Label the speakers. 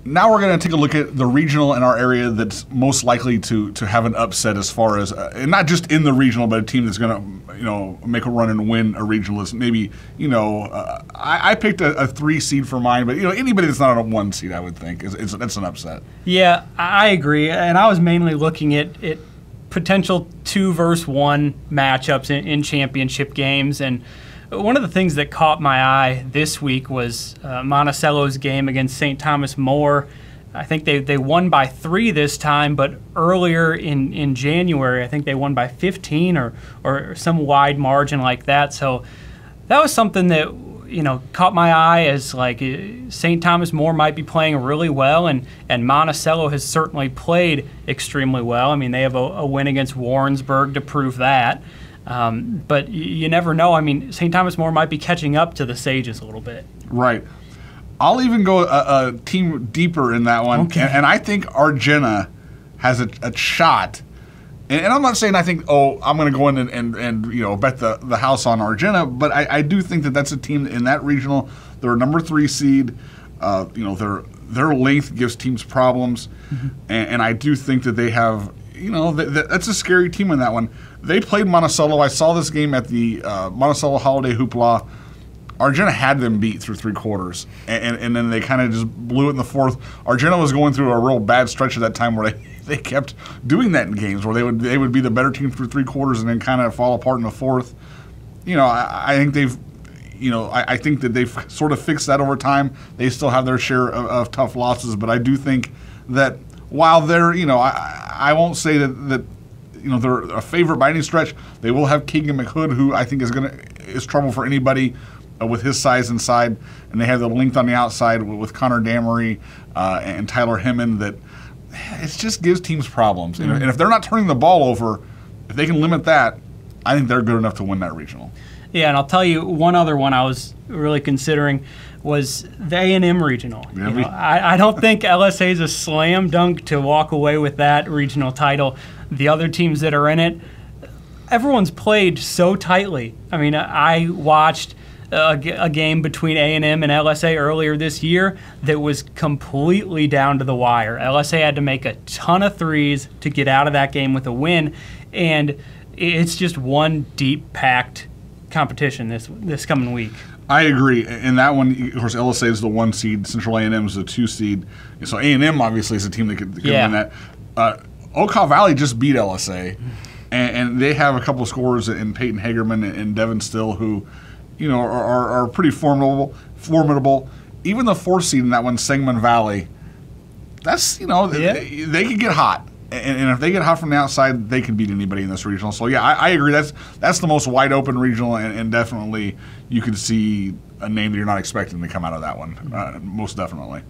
Speaker 1: Now we're going to take a look at the regional in our area that's most likely to have an upset as far as, and not just in the regional, but a team that's going to, make a run and win a regional. Is maybe, I picked a 3 seed for mine, but anybody that's not on a 1 seed, I would think that's an upset.
Speaker 2: Yeah, I agree, and I was mainly looking at potential 2 versus 1 matchups in championship games, and one of the things that caught my eye this week was Monticello's game against St. Thomas More. I think they won by 3 this time, but earlier in January, I think they won by 15 or some wide margin like that. So that was something that caught my eye as like St. Thomas More might be playing really well, and Monticello has certainly played extremely well. I mean, they have a win against Warrensburg to prove that. But you never know. I mean, St. Thomas More might be catching up to the Sages a little bit.
Speaker 1: Right. I'll even go a team deeper in that one.
Speaker 2: Okay.
Speaker 1: And I think Argenta has a shot. And I'm not saying I think, I'm going to go in and bet the house on Argenta, but I do think that's a team in that regional. They're a number 3 seed. Their length gives teams problems. Mm-hmm. And I do think that they have, that's a scary team in that one. They played Monticello. I saw this game at the Monticello Holiday Hoopla. Argenta had them beat through 3 quarters, and then they kind of just blew it in the 4th. Argenta was going through a real bad stretch at that time where they kept doing that in games where they would be the better team through 3 quarters and then kind of fall apart in the 4th. I think they've, I think that they've sort of fixed that over time. They still have their share of tough losses, but I do think that while they're, I won't say that they're a favorite by any stretch. They will have Keegan McHood, who I think is trouble for anybody with his size inside, and they have the length on the outside with Connor Damery and Tyler Hemman that it just gives teams problems. Mm-hmm. And if they're not turning the ball over, if they can limit that, I think they're good enough to win that regional.
Speaker 2: Yeah, and I'll tell you one other one I was really considering was the A&M regional. I don't think LSA is a slam dunk to walk away with that regional title. The other teams that are in it, everyone's played so tightly. I mean, I watched a game between A&M and LSA earlier this year that was completely down to the wire. LSA had to make a ton of threes to get out of that game with a win, and it's just one deep, packed competition this coming week.
Speaker 1: I agree. In that one, of course, LSA is the 1 seed. Central A&M is the 2 seed. So A&M obviously is a team that could win that. Okaw Valley just beat LSA, and they have a couple of scorers in Peyton Hagerman and Devin Still who, are pretty formidable. Even the 4th seed in that one, Sangamon Valley, that's they could get hot. And if they get hot from the outside, they can beat anybody in this regional. So, yeah, I agree. That's the most wide-open regional, and definitely you could see a name that you're not expecting to come out of that one, most definitely.